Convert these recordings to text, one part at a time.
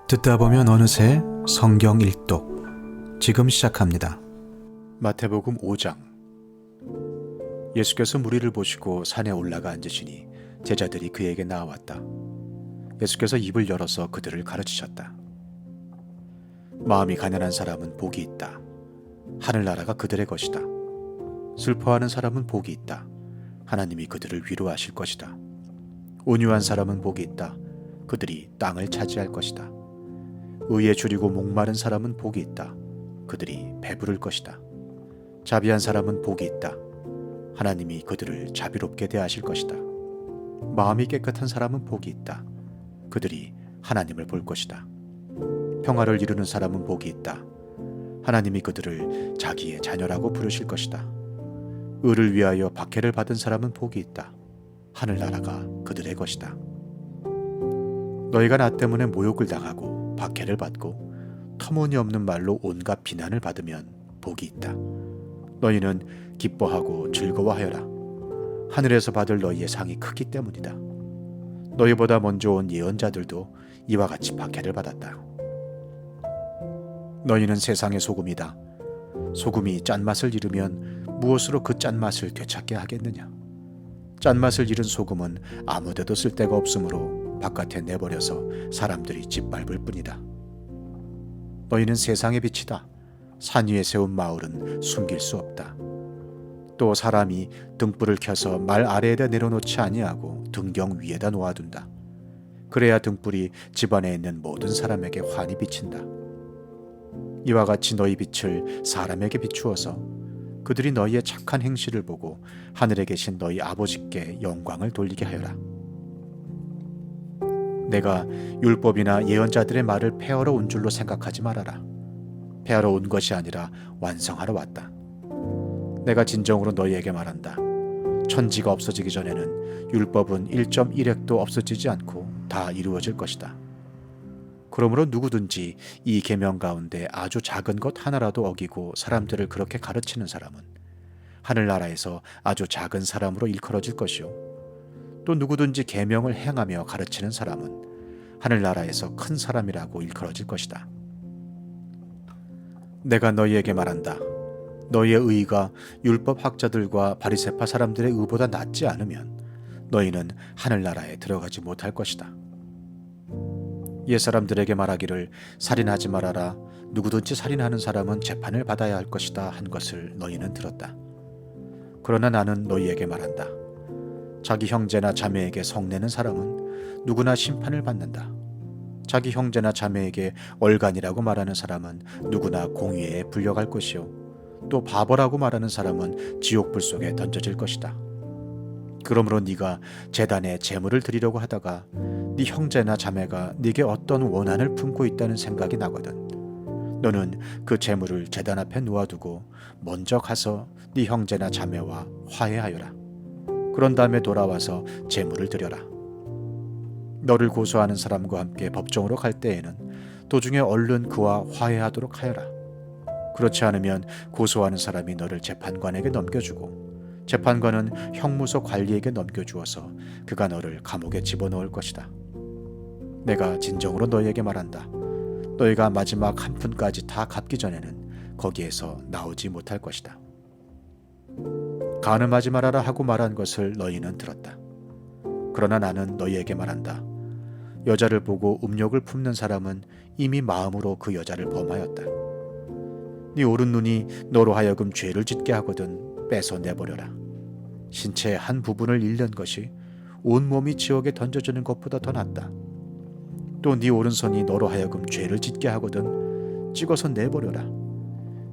듣다 보면 어느새 성경 일독 지금 시작합니다. 마태복음 5장. 예수께서 무리를 보시고 산에 올라가 앉으시니 제자들이 그에게 나아왔다. 예수께서 입을 열어서 그들을 가르치셨다. 마음이 가난한 사람은 복이 있다. 하늘나라가 그들의 것이다. 슬퍼하는 사람은 복이 있다. 하나님이 그들을 위로하실 것이다. 온유한 사람은 복이 있다. 그들이 땅을 차지할 것이다. 의에 줄이고 목마른 사람은 복이 있다. 그들이 배부를 것이다. 자비한 사람은 복이 있다. 하나님이 그들을 자비롭게 대하실 것이다. 마음이 깨끗한 사람은 복이 있다. 그들이 하나님을 볼 것이다. 평화를 이루는 사람은 복이 있다. 하나님이 그들을 자기의 자녀라고 부르실 것이다. 의를 위하여 박해를 받은 사람은 복이 있다. 하늘나라가 그들의 것이다. 너희가 나 때문에 모욕을 당하고 박해를 받고 터무니없는 말로 온갖 비난을 받으면 복이 있다. 너희는 기뻐하고 즐거워하여라. 하늘에서 받을 너희의 상이 크기 때문이다. 너희보다 먼저 온 예언자들도 이와 같이 박해를 받았다. 너희는 세상의 소금이다. 소금이 짠맛을 잃으면 무엇으로 그 짠맛을 되찾게 하겠느냐? 짠맛을 잃은 소금은 아무데도 쓸데가 없으므로 바깥에 내버려서 사람들이 짓밟을 뿐이다. 너희는 세상의 빛이다. 산 위에 세운 마을은 숨길 수 없다. 또 사람이 등불을 켜서 말 아래에다 내려놓지 아니하고 등경 위에다 놓아둔다. 그래야 등불이 집안에 있는 모든 사람에게 환히 비친다. 이와 같이 너희 빛을 사람에게 비추어서 그들이 너희의 착한 행실을 보고 하늘에 계신 너희 아버지께 영광을 돌리게 하여라. 내가 율법이나 예언자들의 말을 폐하러 온 줄로 생각하지 말아라. 폐하러 온 것이 아니라 완성하러 왔다. 내가 진정으로 너희에게 말한다. 천지가 없어지기 전에는 율법은 1.1획도 없어지지 않고 다 이루어질 것이다. 그러므로 누구든지 이 계명 가운데 아주 작은 것 하나라도 어기고 사람들을 그렇게 가르치는 사람은 하늘나라에서 아주 작은 사람으로 일컬어질 것이요. 또 누구든지 계명을 행하며 가르치는 사람은 하늘나라에서 큰 사람이라고 일컬어질 것이다. 내가 너희에게 말한다. 너희의 의가 율법 학자들과 바리새파 사람들의 의보다 낫지 않으면 너희는 하늘나라에 들어가지 못할 것이다. 옛사람들에게 말하기를 살인하지 말아라. 누구든지 살인하는 사람은 재판을 받아야 할 것이다 한 것을 너희는 들었다. 그러나 나는 너희에게 말한다. 자기 형제나 자매에게 성내는 사람은 누구나 심판을 받는다. 자기 형제나 자매에게 얼간이라고 말하는 사람은 누구나 공의에 불려갈 것이요. 또 바보라고 말하는 사람은 지옥불 속에 던져질 것이다. 그러므로 네가 제단에 제물을 드리려고 하다가 네 형제나 자매가 네게 어떤 원한을 품고 있다는 생각이 나거든. 너는 그 제물을 제단 앞에 놓아두고 먼저 가서 네 형제나 자매와 화해하여라. 그런 다음에 돌아와서 제물을 드려라. 너를 고소하는 사람과 함께 법정으로 갈 때에는 도중에 얼른 그와 화해하도록 하여라. 그렇지 않으면 고소하는 사람이 너를 재판관에게 넘겨주고 재판관은 형무소 관리에게 넘겨주어서 그가 너를 감옥에 집어넣을 것이다. 내가 진정으로 너희에게 말한다. 너희가 마지막 한 푼까지 다 갚기 전에는 거기에서 나오지 못할 것이다. 간음하지 말아라 하고 말한 것을 너희는 들었다. 그러나 나는 너희에게 말한다. 여자를 보고 음욕을 품는 사람은 이미 마음으로 그 여자를 범하였다. 네 오른눈이 너로 하여금 죄를 짓게 하거든 빼서 내버려라. 신체의 한 부분을 잃는 것이 온몸이 지옥에 던져지는 것보다 더 낫다. 또 네 오른손이 너로 하여금 죄를 짓게 하거든 찍어서 내버려라.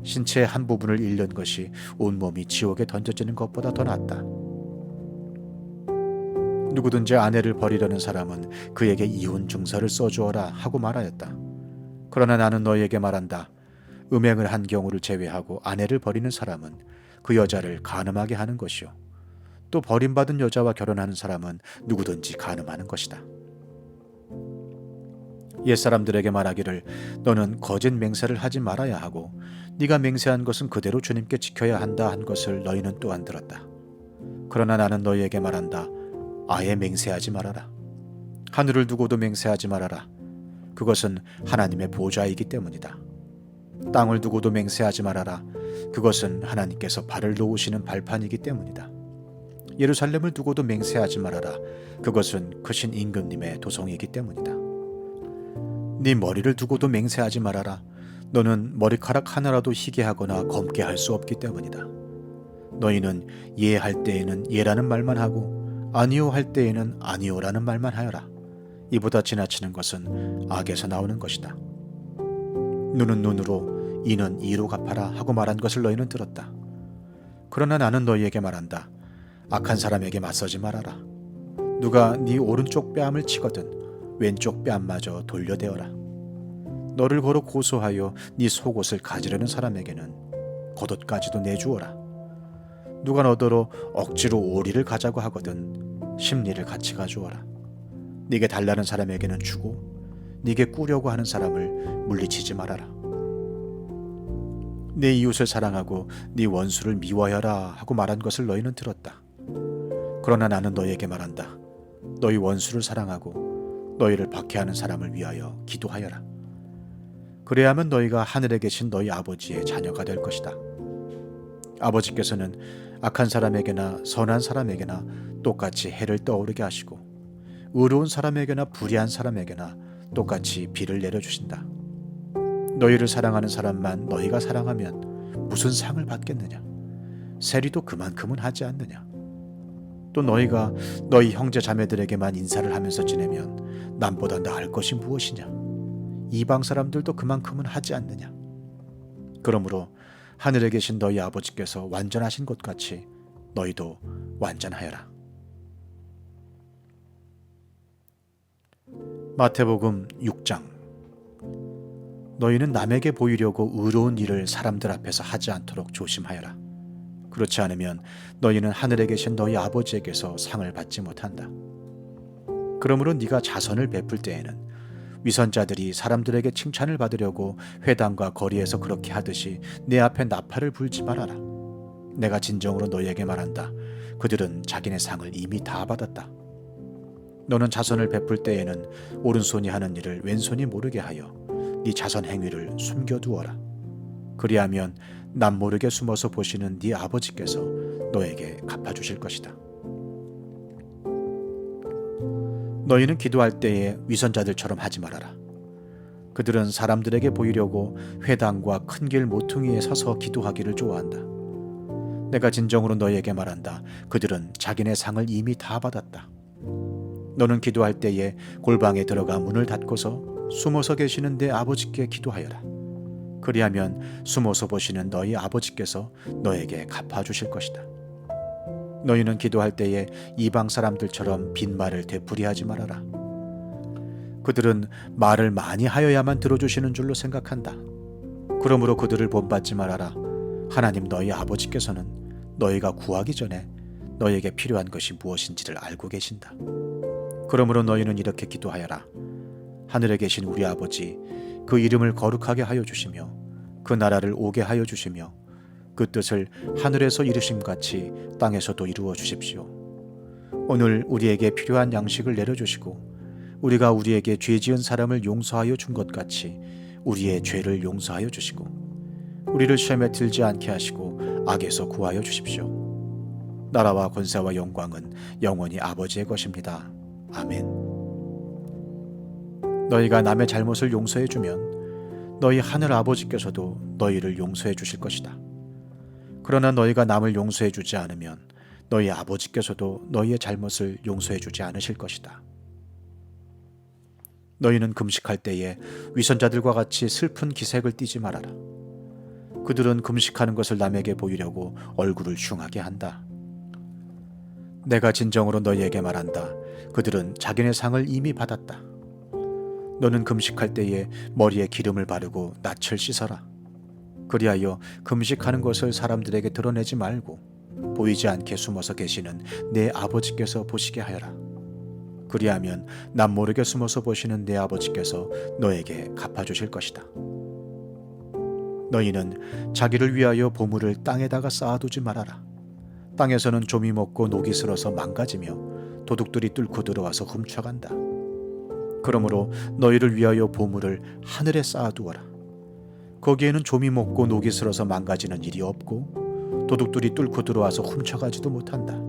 신체의 한 부분을 잃는 것이 온몸이 지옥에 던져지는 것보다 더 낫다. 누구든지 아내를 버리려는 사람은 그에게 이혼 증서를 써주어라 하고 말하였다. 그러나 나는 너희에게 말한다. 음행을 한 경우를 제외하고 아내를 버리는 사람은 그 여자를 간음하게 하는 것이요. 또 버림받은 여자와 결혼하는 사람은 누구든지 간음하는 것이다. 옛사람들에게 말하기를 너는 거짓 맹세를 하지 말아야 하고 네가 맹세한 것은 그대로 주님께 지켜야 한다 한 것을 너희는 또한 들었다. 그러나 나는 너희에게 말한다. 아예 맹세하지 말아라. 하늘을 두고도 맹세하지 말아라. 그것은 하나님의 보좌이기 때문이다. 땅을 두고도 맹세하지 말아라. 그것은 하나님께서 발을 놓으시는 발판이기 때문이다. 예루살렘을 두고도 맹세하지 말아라. 그것은 크신 임금님의 도성이기 때문이다. 네 머리를 두고도 맹세하지 말아라. 너는 머리카락 하나라도 희게 하거나 검게 할 수 없기 때문이다. 너희는 예 할 때에는 예라는 말만 하고 아니요 할 때에는 아니요라는 말만 하여라. 이보다 지나치는 것은 악에서 나오는 것이다. 눈은 눈으로 이는 이로 갚아라 하고 말한 것을 너희는 들었다. 그러나 나는 너희에게 말한다. 악한 사람에게 맞서지 말아라. 누가 네 오른쪽 뺨을 치거든 왼쪽 뺨마저 돌려대어라. 너를 거로 고소하여 네 속옷을 가지려는 사람에게는 겉옷까지도 내주어라. 누가 너더러 억지로 오리를 가자고 하거든 심리를 같이 가주어라. 네게 달라는 사람에게는 주고 네게 꾸려고 하는 사람을 물리치지 말아라. 네 이웃을 사랑하고 네 원수를 미워하여라 하고 말한 것을 너희는 들었다. 그러나 나는 너희에게 말한다. 너희 원수를 사랑하고 너희를 박해하는 사람을 위하여 기도하여라. 그래야만 너희가 하늘에 계신 너희 아버지의 자녀가 될 것이다. 아버지께서는 악한 사람에게나 선한 사람에게나 똑같이 해를 떠오르게 하시고 의로운 사람에게나 불의한 사람에게나 똑같이 비를 내려주신다. 너희를 사랑하는 사람만 너희가 사랑하면 무슨 상을 받겠느냐? 세리도 그만큼은 하지 않느냐? 또 너희가 너희 형제 자매들에게만 인사를 하면서 지내면 남보다 나을 것이 무엇이냐? 이방 사람들도 그만큼은 하지 않느냐? 그러므로 하늘에 계신 너희 아버지께서 완전하신 것 같이 너희도 완전하여라. 마태복음 6장. 너희는 남에게 보이려고 의로운 일을 사람들 앞에서 하지 않도록 조심하여라. 그렇지 않으면 너희는 하늘에 계신 너희 아버지에게서 상을 받지 못한다. 그러므로 네가 자선을 베풀 때에는 위선자들이 사람들에게 칭찬을 받으려고 회당과 거리에서 그렇게 하듯이 내 앞에 나팔을 불지 말아라. 내가 진정으로 너희에게 말한다. 그들은 자기네 상을 이미 다 받았다. 너는 자선을 베풀 때에는 오른손이 하는 일을 왼손이 모르게 하여 네 자선 행위를 숨겨두어라. 그리하면 남 모르게 숨어서 보시는 네 아버지께서 너에게 갚아주실 것이다. 너희는 기도할 때에 위선자들처럼 하지 말아라. 그들은 사람들에게 보이려고 회당과 큰 길 모퉁이에 서서 기도하기를 좋아한다. 내가 진정으로 너희에게 말한다. 그들은 자기네 상을 이미 다 받았다. 너는 기도할 때에 골방에 들어가 문을 닫고서 숨어서 계시는 내 아버지께 기도하여라. 그리하면 숨어서 보시는 너희 아버지께서 너에게 갚아주실 것이다. 너희는 기도할 때에 이방 사람들처럼 빈말을 되풀이하지 말아라. 그들은 말을 많이 하여야만 들어주시는 줄로 생각한다. 그러므로 그들을 본받지 말아라. 하나님 너희 아버지께서는 너희가 구하기 전에 너희에게 필요한 것이 무엇인지를 알고 계신다. 그러므로 너희는 이렇게 기도하여라. 하늘에 계신 우리 아버지, 그 이름을 거룩하게 하여 주시며 그 나라를 오게 하여 주시며 그 뜻을 하늘에서 이루심같이 땅에서도 이루어 주십시오. 오늘 우리에게 필요한 양식을 내려주시고 우리가 우리에게 죄 지은 사람을 용서하여 준 것 같이 우리의 죄를 용서하여 주시고 우리를 시험에 들지 않게 하시고 악에서 구하여 주십시오. 나라와 권세와 영광은 영원히 아버지의 것입니다. 아멘. 너희가 남의 잘못을 용서해 주면 너희 하늘 아버지께서도 너희를 용서해 주실 것이다. 그러나 너희가 남을 용서해 주지 않으면 너희 아버지께서도 너희의 잘못을 용서해 주지 않으실 것이다. 너희는 금식할 때에 위선자들과 같이 슬픈 기색을 띠지 말아라. 그들은 금식하는 것을 남에게 보이려고 얼굴을 흉하게 한다. 내가 진정으로 너희에게 말한다. 그들은 자기네 상을 이미 받았다. 너는 금식할 때에 머리에 기름을 바르고 낯을 씻어라. 그리하여 금식하는 것을 사람들에게 드러내지 말고 보이지 않게 숨어서 계시는 내 아버지께서 보시게 하여라. 그리하면 남 모르게 숨어서 보시는 내 아버지께서 너에게 갚아주실 것이다. 너희는 자기를 위하여 보물을 땅에다가 쌓아두지 말아라. 땅에서는 좀이 먹고 녹이 슬어서 망가지며 도둑들이 뚫고 들어와서 훔쳐간다. 그러므로 너희를 위하여 보물을 하늘에 쌓아두어라. 거기에는 좀이 먹고 녹이 슬어서 망가지는 일이 없고 도둑들이 뚫고 들어와서 훔쳐가지도 못한다.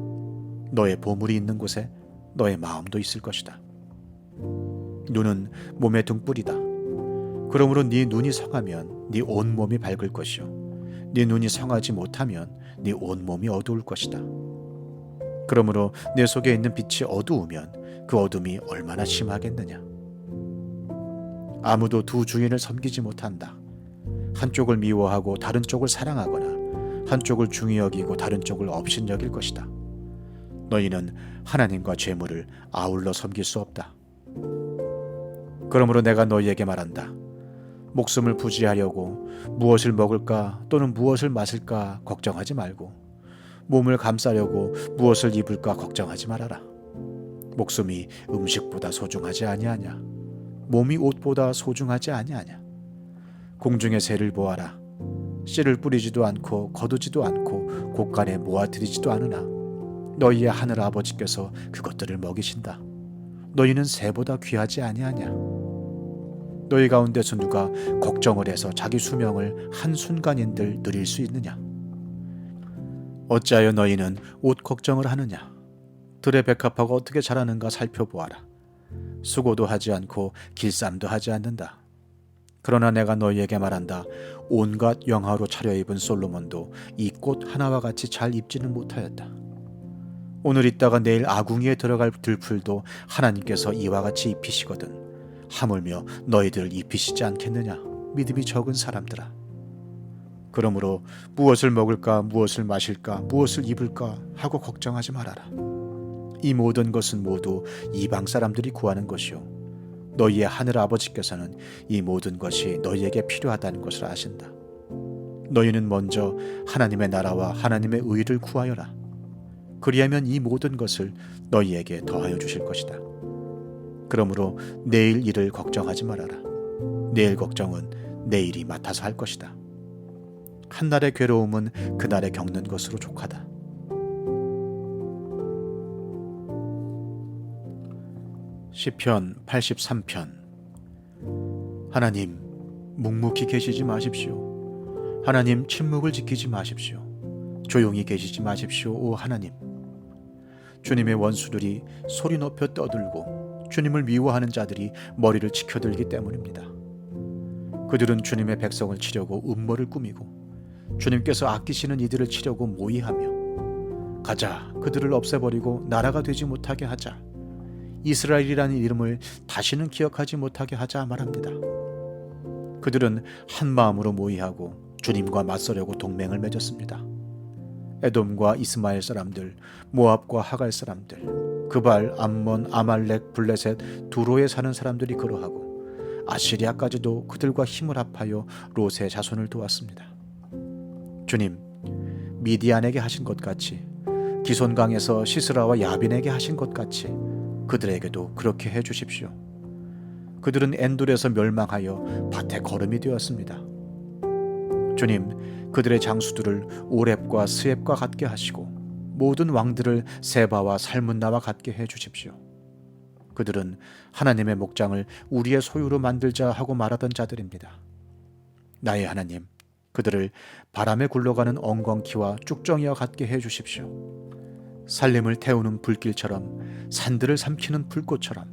너의 보물이 있는 곳에 너의 마음도 있을 것이다. 눈은 몸의 등불이다. 그러므로 네 눈이 성하면 네 온몸이 밝을 것이요 네 눈이 성하지 못하면 네 온몸이 어두울 것이다. 그러므로 내 속에 있는 빛이 어두우면 그 어둠이 얼마나 심하겠느냐. 아무도 두 주인을 섬기지 못한다. 한쪽을 미워하고 다른 쪽을 사랑하거나 한쪽을 중히 여기고 다른 쪽을 업신여길 것이다. 너희는 하나님과 재물을 아울러 섬길 수 없다. 그러므로 내가 너희에게 말한다. 목숨을 부지하려고 무엇을 먹을까 또는 무엇을 마실까 걱정하지 말고 몸을 감싸려고 무엇을 입을까 걱정하지 말아라. 목숨이 음식보다 소중하지 아니하냐? 몸이 옷보다 소중하지 아니하냐? 공중의 새를 보아라. 씨를 뿌리지도 않고 거두지도 않고 곳간에 모아들이지도 않으나 너희의 하늘 아버지께서 그것들을 먹이신다. 너희는 새보다 귀하지 아니하냐? 너희 가운데서 누가 걱정을 해서 자기 수명을 한순간인들 누릴 수 있느냐? 어찌하여 너희는 옷 걱정을 하느냐? 들의 백합화가 어떻게 자라는가 살펴보아라. 수고도 하지 않고 길쌈도 하지 않는다. 그러나 내가 너희에게 말한다. 온갖 영화로 차려입은 솔로몬도 이 꽃 하나와 같이 잘 입지는 못하였다. 오늘 있다가 내일 아궁이에 들어갈 들풀도 하나님께서 이와 같이 입히시거든. 하물며 너희들을 입히시지 않겠느냐? 믿음이 적은 사람들아. 그러므로 무엇을 먹을까, 무엇을 마실까, 무엇을 입을까 하고 걱정하지 말아라. 이 모든 것은 모두 이방 사람들이 구하는 것이요 너희의 하늘 아버지께서는 이 모든 것이 너희에게 필요하다는 것을 아신다. 너희는 먼저 하나님의 나라와 하나님의 의를 구하여라. 그리하면 이 모든 것을 너희에게 더하여 주실 것이다. 그러므로 내일 일을 걱정하지 말아라. 내일 걱정은 내일이 맡아서 할 것이다. 한날의 괴로움은 그날에 겪는 것으로 족하다. 시편 83편. 하나님, 묵묵히 계시지 마십시오. 하나님, 침묵을 지키지 마십시오. 조용히 계시지 마십시오. 오 하나님. 주님의 원수들이 소리 높여 떠들고 주님을 미워하는 자들이 머리를 치켜들기 때문입니다. 그들은 주님의 백성을 치려고 음모를 꾸미고 주님께서 아끼시는 이들을 치려고 모의하며 가자, 그들을 없애버리고 나라가 되지 못하게 하자, 이스라엘이라는 이름을 다시는 기억하지 못하게 하자 말합니다. 그들은 한 마음으로 모의하고 주님과 맞서려고 동맹을 맺었습니다. 에돔과 이스마엘 사람들, 모압과 하갈 사람들, 그발, 암몬, 아말렉, 블레셋, 두로에 사는 사람들이 그러하고 아시리아까지도 그들과 힘을 합하여 롯의 자손을 도왔습니다. 주님, 미디안에게 하신 것 같이 기손강에서 시스라와 야빈에게 하신 것 같이 그들에게도 그렇게 해주십시오. 그들은 엔돌에서 멸망하여 밭에 거름이 되었습니다. 주님, 그들의 장수들을 오렙과 스앱과 같게 하시고 모든 왕들을 세바와 살문나와 같게 해주십시오. 그들은 하나님의 목장을 우리의 소유로 만들자 하고 말하던 자들입니다. 나의 하나님, 그들을 바람에 굴러가는 엉겅퀴와 쭉정이와 같게 해주십시오. 살림을 태우는 불길처럼, 산들을 삼키는 불꽃처럼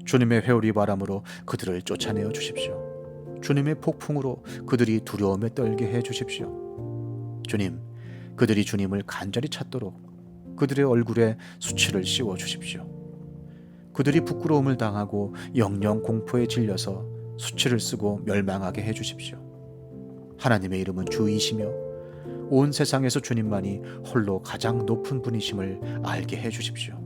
주님의 회오리 바람으로 그들을 쫓아내어 주십시오. 주님의 폭풍으로 그들이 두려움에 떨게 해주십시오. 주님, 그들이 주님을 간절히 찾도록 그들의 얼굴에 수치를 씌워 주십시오. 그들이 부끄러움을 당하고 영영 공포에 질려서 수치를 쓰고 멸망하게 해주십시오. 하나님의 이름은 주이시며 온 세상에서 주님만이 홀로 가장 높은 분이심을 알게 해주십시오.